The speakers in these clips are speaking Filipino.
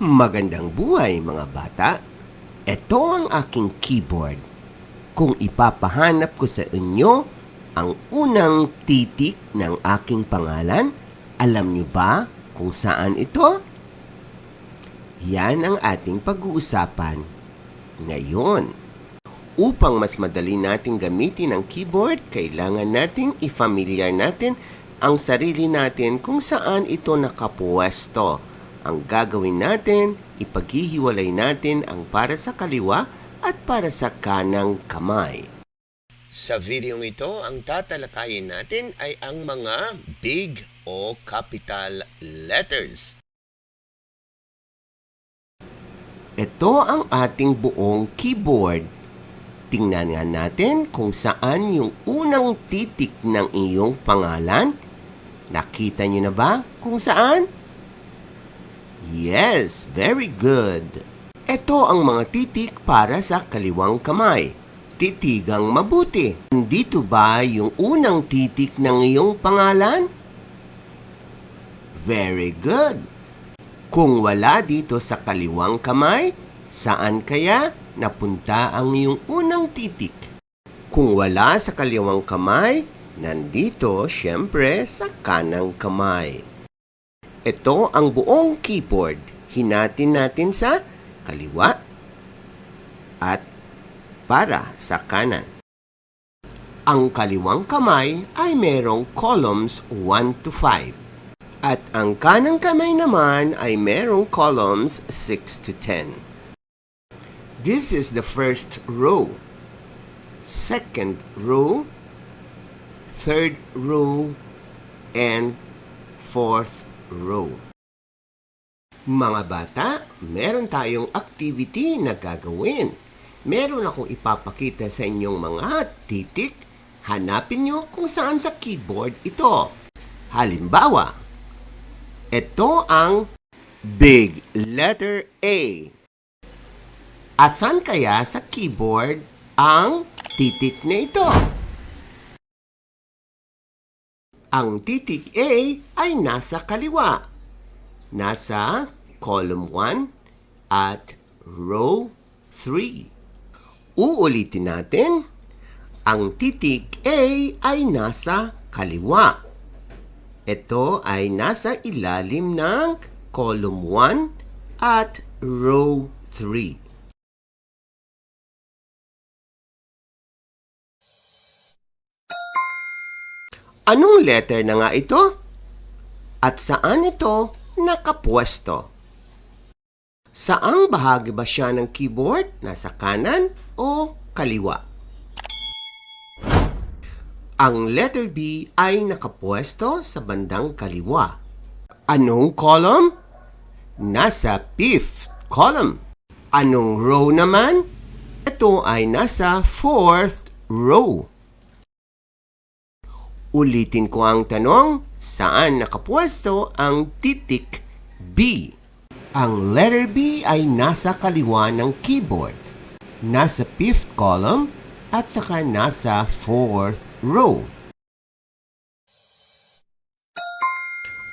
Magandang buhay mga bata. Ito ang aking keyboard. Kung ipapahanap ko sa inyo ang unang titik ng aking pangalan, alam niyo ba kung saan ito? Yan ang ating pag-uusapan ngayon. Upang mas madali nating gamitin ang keyboard, kailangan nating i-familiar natin ang sarili natin kung saan ito nakapuwesto. Ang gagawin natin, ipaghihiwalay natin ang para sa kaliwa at para sa kanang kamay. Sa videong ito, ang tatalakayin natin ay ang mga big o capital letters. Ito ang ating buong keyboard. Tingnan nga natin kung saan yung unang titik ng iyong pangalan. Nakita niyo na ba kung saan? Yes, very good. Ito ang mga titik para sa kaliwang kamay. Titigang mabuti. Dito ba yung unang titik ng iyong pangalan? Very good. Kung wala dito sa kaliwang kamay, saan kaya napunta ang iyong unang titik? Kung wala sa kaliwang kamay, nandito siyempre sa kanang kamay. Ito ang buong keyboard. Hinatin natin sa kaliwa at para sa kanan. Ang kaliwang kamay ay merong columns 1 to 5. At ang kanang kamay naman ay merong columns 6 to 10. This is the first row, second row, third row, and fourth row. Mga bata, meron tayong activity na gagawin. Meron akong ipapakita sa inyong mga titik. Hanapin nyo kung saan sa keyboard ito. Halimbawa, ito ang big letter A. Asan kaya sa keyboard ang titik na ito? Ang titik A ay nasa kaliwa. Nasa column 1 at row 3. Uulitin natin. Ang titik A ay nasa kaliwa. Ito ay nasa ilalim ng column 1 at row 3. Anong letter na nga ito? At saan ito nakapwesto? Saang bahagi ba siya ng keyboard? Nasa kanan o kaliwa? Ang letter B ay nakapwesto sa bandang kaliwa. Anong column? Nasa 5th column. Anong row naman? Ito ay nasa 4th row. Ulitin ko ang tanong, saan nakapwesto ang titik B? Ang letter B ay nasa kaliwa ng keyboard, nasa 5th column at saka nasa 4th row.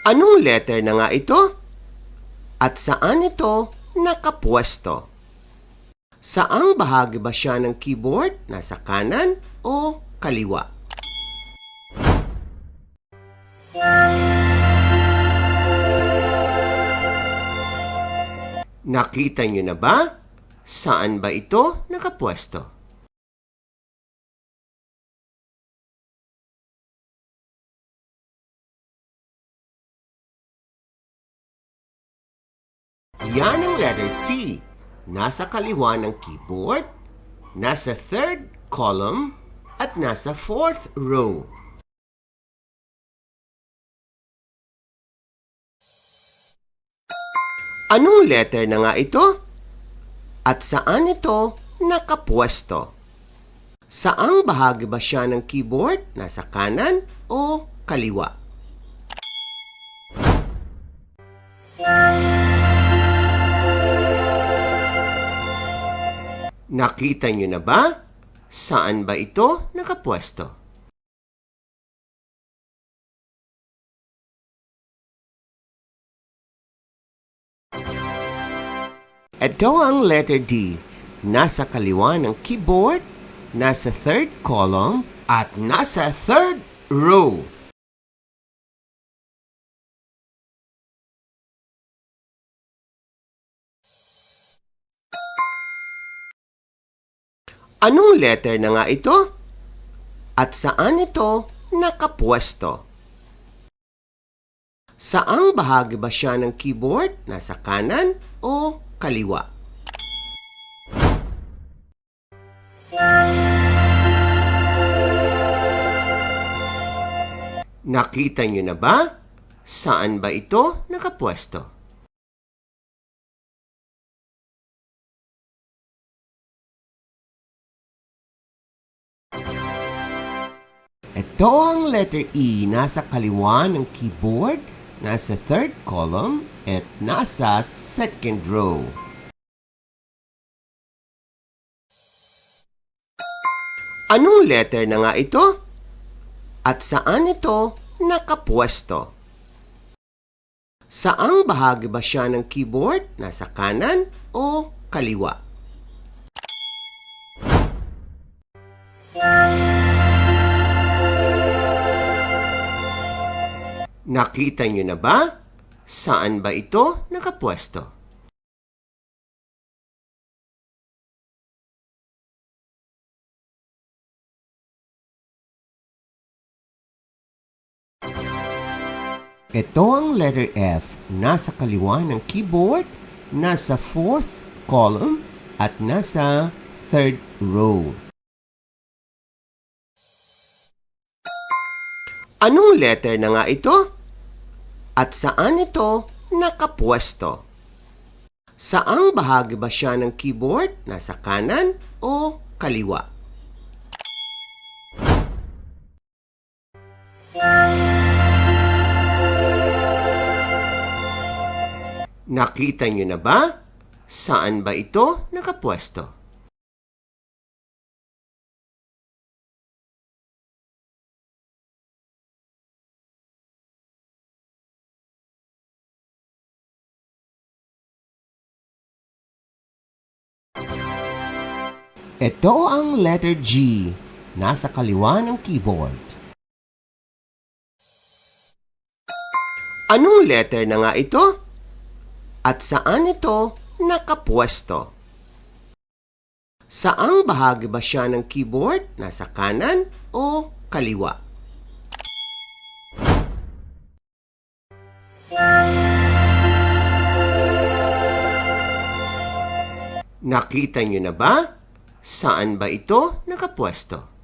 Anong letter na nga ito? At saan ito nakapwesto? Saang bahagi ba siya ng keyboard? Nasa kanan o kaliwa? Nakita niyo na ba? Saan ba ito nakapwesto? Yan ang letter C. Nasa kaliwa ng keyboard, nasa 3rd column, at nasa 4th row. Anong letter na nga ito? At saan ito nakapwesto? Saang bahagi ba siya ng keyboard? Nasa kanan o kaliwa? Nakita niyo na ba? Saan ba ito nakapwesto? Ito ang letter D. Nasa kaliwa ng keyboard, nasa third column, at nasa third row. Anong letter na nga ito? At saan ito nakapwesto? Saang bahagi ba siya ng keyboard? Nasa kanan o kaliwa? Nakita niyo na ba? Saan ba ito nakapwesto? Ito ang letter E. Nasa kaliwa ng keyboard, nasa third column, at nasa second row. Anong letter na nga ito? At saan ito nakapwesto? Saang bahagi ba siya ng keyboard? Nasa kanan o kaliwa? Nakita niyo na ba? Saan ba ito nakapwesto? Ito ang letter F. Nasa kaliwa ng keyboard, nasa fourth column, at nasa third row. Anong letter na nga ito? At saan ito nakapwesto? Saang bahagi ba siya ng keyboard? Nasa kanan o kaliwa? Nakita niyo na ba? Saan ba ito nakapwesto? Ito ang letter G. Nasa kaliwa ng keyboard. Anong letter na nga ito? At saan ito nakapwesto? Saang bahagi ba siya ng keyboard? Nasa kanan o kaliwa? Nakita niyo na ba? Saan ba ito nakapwesto?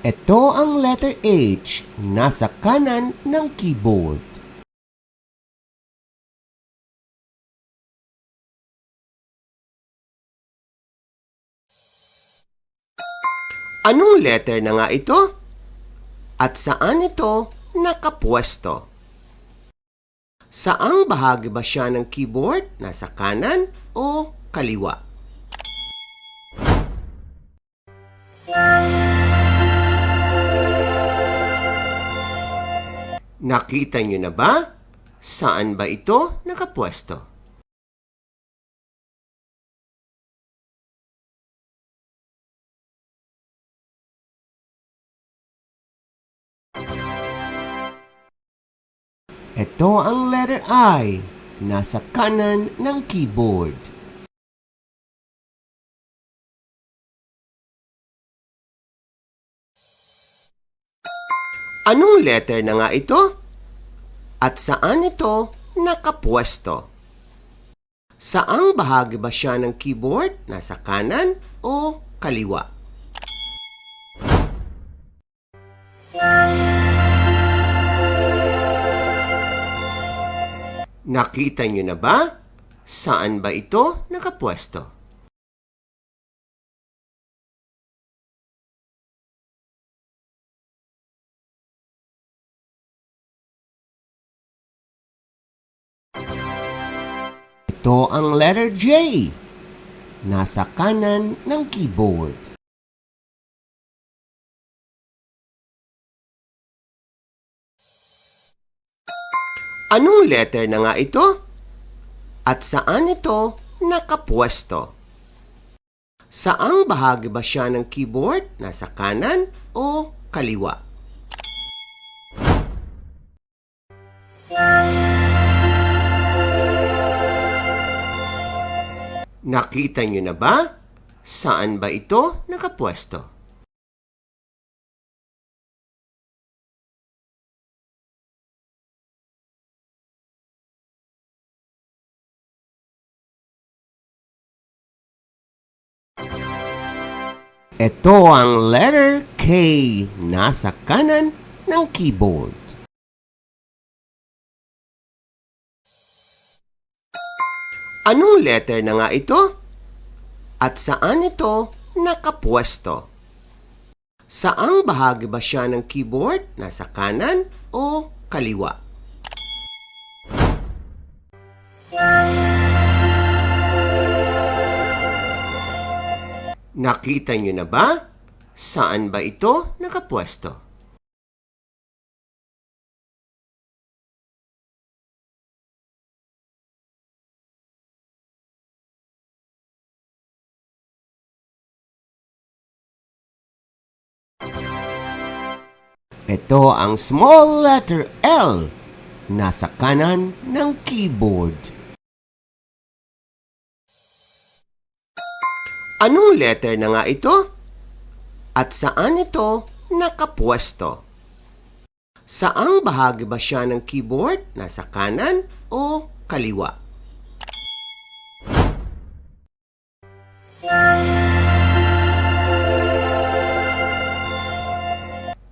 Ito ang letter H. Nasa kanan ng keyboard. Anong letter na nga ito? At saan ito nakapwesto? Saang bahagi ba siya ng keyboard? Nasa kanan o kaliwa? Nakita niyo na ba? Saan ba ito nakapwesto? Ito ang letter I. Nasa kanan ng keyboard. Anong letter na nga ito? At saan ito nakapwesto? Saang bahagi ba siya ng keyboard? Nasa kanan o kaliwa? Nakita niyo na ba? Saan ba ito nakapwesto? Ito ang letter J. Nasa kanan ng keyboard. Anong letter na nga ito? At saan ito nakapwesto? Saang bahagi ba siya ng keyboard? Nasa kanan o kaliwa? Nakita niyo na ba? Saan ba ito nakapwesto? Ito ang letter K, nasa kanan ng keyboard. Anong letter na nga ito? At saan ito nakapwesto? Saang bahagi ba siya ng keyboard? Nasa kanan o kaliwa? Nakita niyo na ba? Saan ba ito nakapwesto? Ito ang small letter L, nasa kanan ng keyboard. Anong letter na nga ito? At saan ito nakapwesto? Saang bahagi ba siya ng keyboard? Nasa kanan o kaliwa?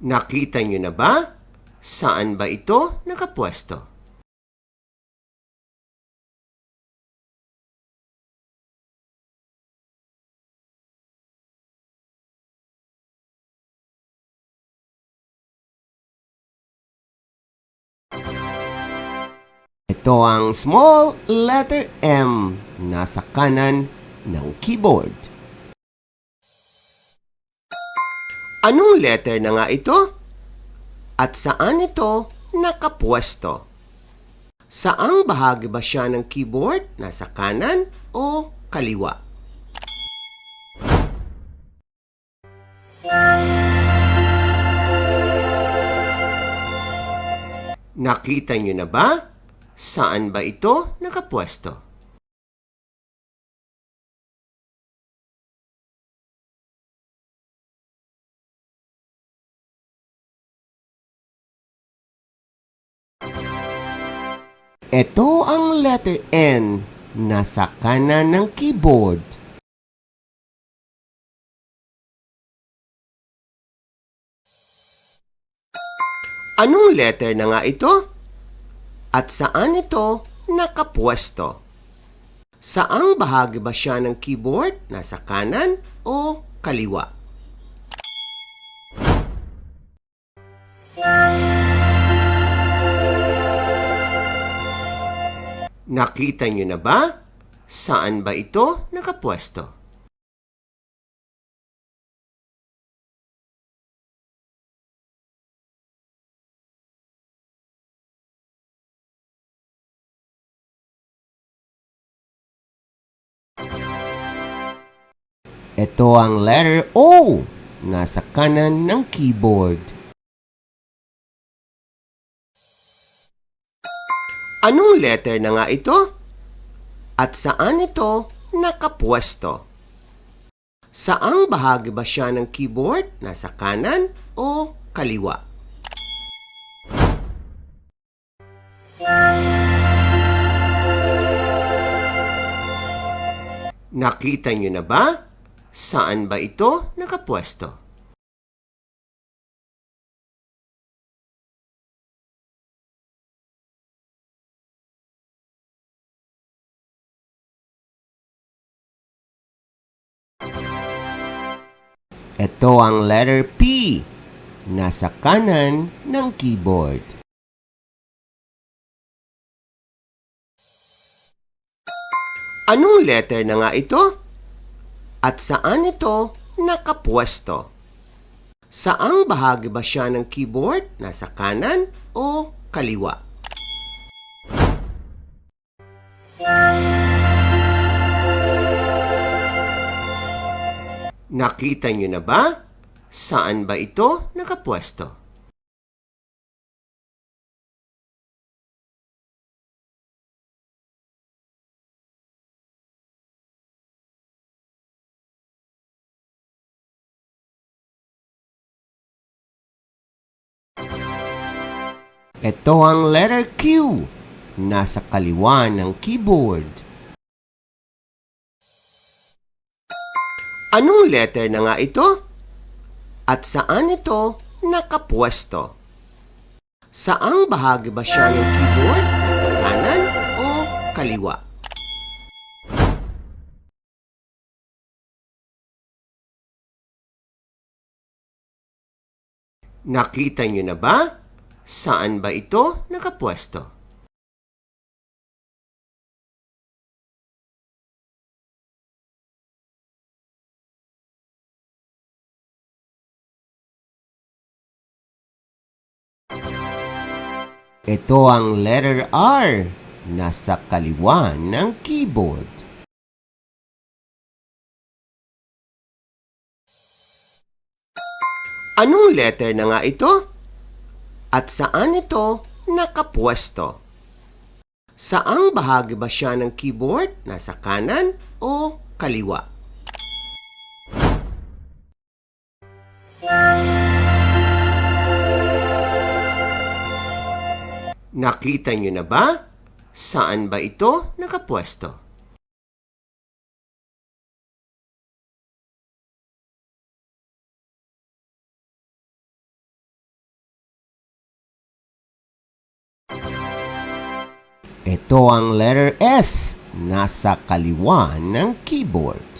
Nakita niyo na ba? Saan ba ito nakapwesto? Ito ang small letter M, nasa kanan ng keyboard. Anong letter na nga ito? At saan ito nakapwesto? Saang bahagi ba siya ng keyboard? Nasa kanan o kaliwa? Nakita niyo na ba? Saan ba ito nakapwesto? Ito ang letter N, nasa kanan ng keyboard. Anong letter na nga ito? At saan ito nakapwesto? Saang bahagi ba siya ng keyboard? Nasa kanan o kaliwa? Nakita niyo na ba? Saan ba ito nakapwesto? Ito ang letter O, nasa kanan ng keyboard. Anong letter na nga ito? At saan ito nakapwesto? Saang bahagi ba siya ng keyboard? Nasa kanan o kaliwa? Nakita niyo na ba? Saan ba ito nakapwesto? Ito ang letter P, nasa kanan ng keyboard. Anong letter na nga ito? At saan ito nakapwesto? Saang bahagi ba siya ng keyboard? Nasa kanan o kaliwa? Nakita niyo na ba? Saan ba ito nakapwesto? Ito ang letter Q. Nasa kaliwa ng keyboard. Anong letter na nga ito? At saan ito nakapwesto? Saang bahagi ba siya ng keyboard? Sa kanan o kaliwa? Nakita niyo na ba? Saan ba ito nakapwesto? Ito ang letter R. Nasa kaliwa ng keyboard. Anong letter na nga ito? At saan ito nakapwesto? Saang bahagi ba siya ng keyboard? Nasa kanan o kaliwa? Nakita niyo na ba? Saan ba ito nakapwesto? Ito ang letter S. Nasa kaliwa ng keyboard.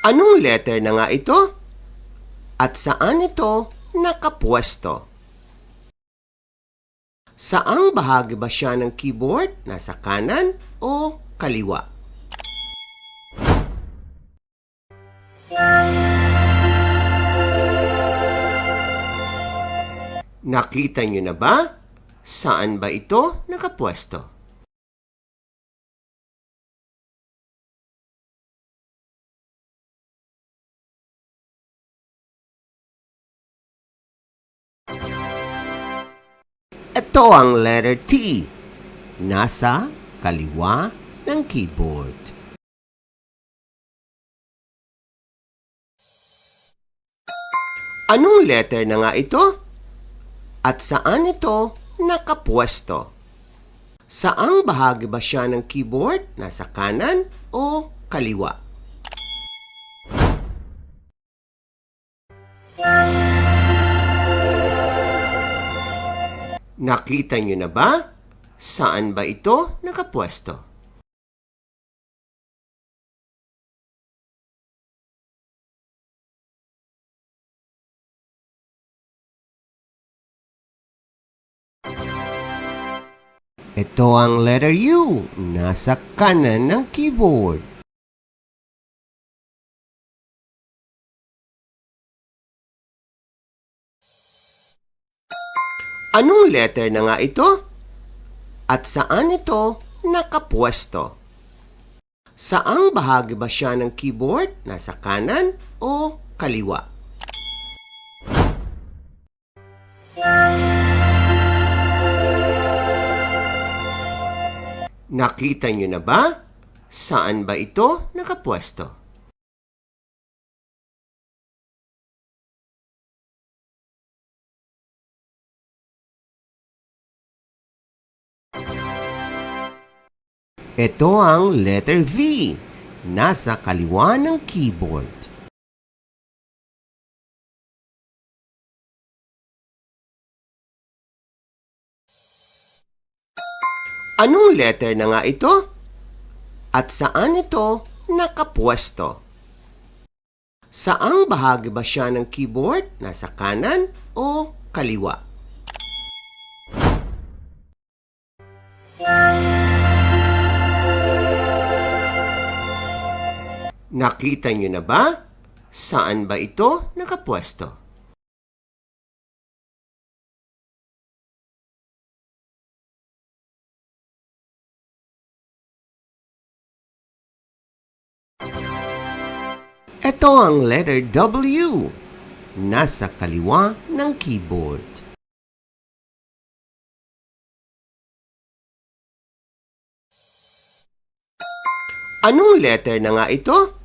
Anong letter na nga ito? At saan ito nakapwesto? Saang bahagi ba siya ng keyboard? Nasa kanan o kaliwa? Nakita niyo na ba? Saan ba ito nakapwesto? Ito ang letter T. Nasa kaliwa ng keyboard. Anong letter na nga ito? At saan ito nakapwesto? Saang bahagi ba siya ng keyboard? Nasa kanan o kaliwa? Nakita niyo na ba? Saan ba ito nakapwesto? Ito ang letter U. Nasa kanan ng keyboard. Anong letter na nga ito? At saan ito nakapwesto? Saang bahagi ba siya ng keyboard? Nasa kanan o kaliwa? Nakita niyo na ba? Saan ba ito nakapwesto? Ito ang letter V. Nasa kaliwa ng keyboard. Anong letter na nga ito? At saan ito nakapwesto? Saang bahagi ba siya ng keyboard? Nasa kanan o kaliwa? Nakita niyo na ba? Saan ba ito nakapwesto? Ito ang letter W. Nasa kaliwa ng keyboard. Anong letter na nga ito?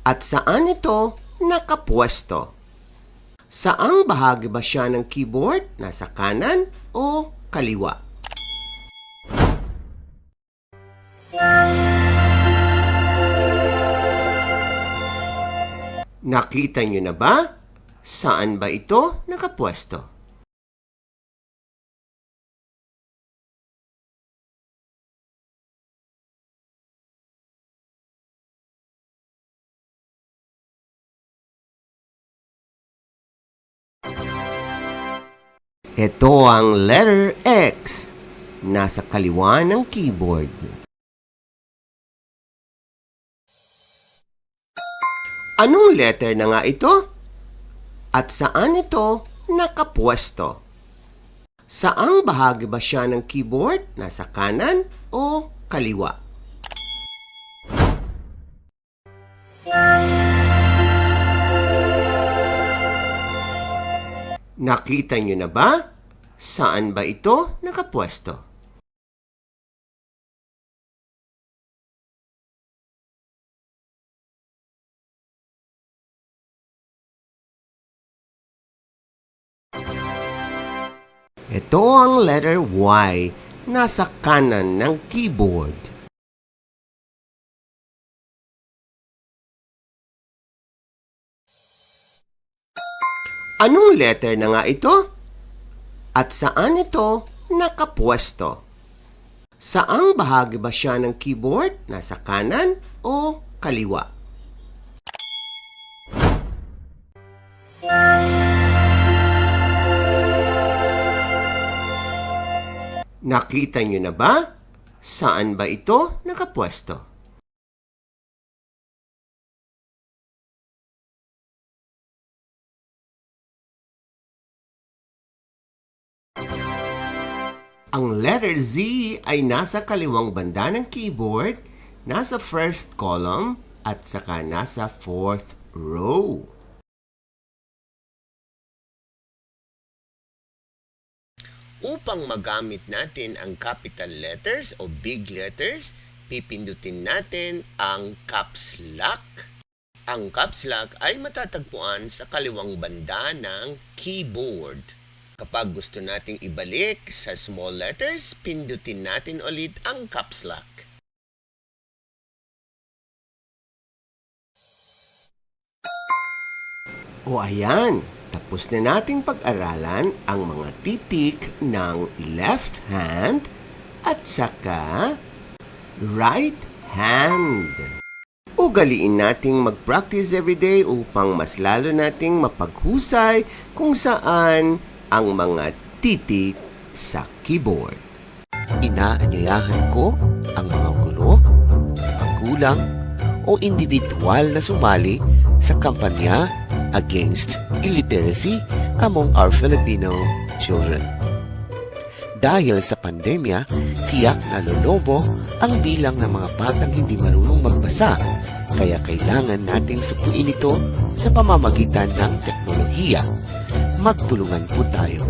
At saan ito nakapwesto? Saang bahagi ba siya ng keyboard? Nasa kanan o kaliwa? Nakita niyo na ba? Saan ba ito nakapwesto? Ito ang letter X. Nasa kaliwa ng keyboard. Anong letter na nga ito? At saan ito nakapwesto? Saang bahagi ba siya ng keyboard? Nasa kanan o kaliwa? Nakita niyo na ba? Saan ba ito nakapwesto? Ito ang letter Y. Nasa kanan ng keyboard. Anong letter na nga ito? At saan ito nakapwesto? Saang bahagi ba siya ng keyboard? Nasa kanan o kaliwa? Nakita niyo na ba? Saan ba ito nakapwesto? Ang letter Z ay nasa kaliwang banda ng keyboard, nasa first column, at saka nasa fourth row. Upang magamit natin ang capital letters o big letters, pipindutin natin ang caps lock. Ang caps lock ay matatagpuan sa kaliwang banda ng keyboard. Kapag gusto nating ibalik sa small letters, pindutin natin ulit ang caps lock. O ayan, tapos na nating pag-aralan ang mga titik ng left hand at saka right hand. Ugaliin nating mag-practice everyday upang mas lalo nating mapaghusay kung saan ang mga titik sa keyboard. Inaanyayahan ko ang mga guro, magulang o individual na sumali sa kampanya against illiteracy among our Filipino children. Dahil sa pandemya, tiyak na lolobo ang bilang ng mga batang hindi marunong magbasa, kaya kailangan nating sukuin ito sa pamamagitan ng teknolohiya. Magtulungan po tayo.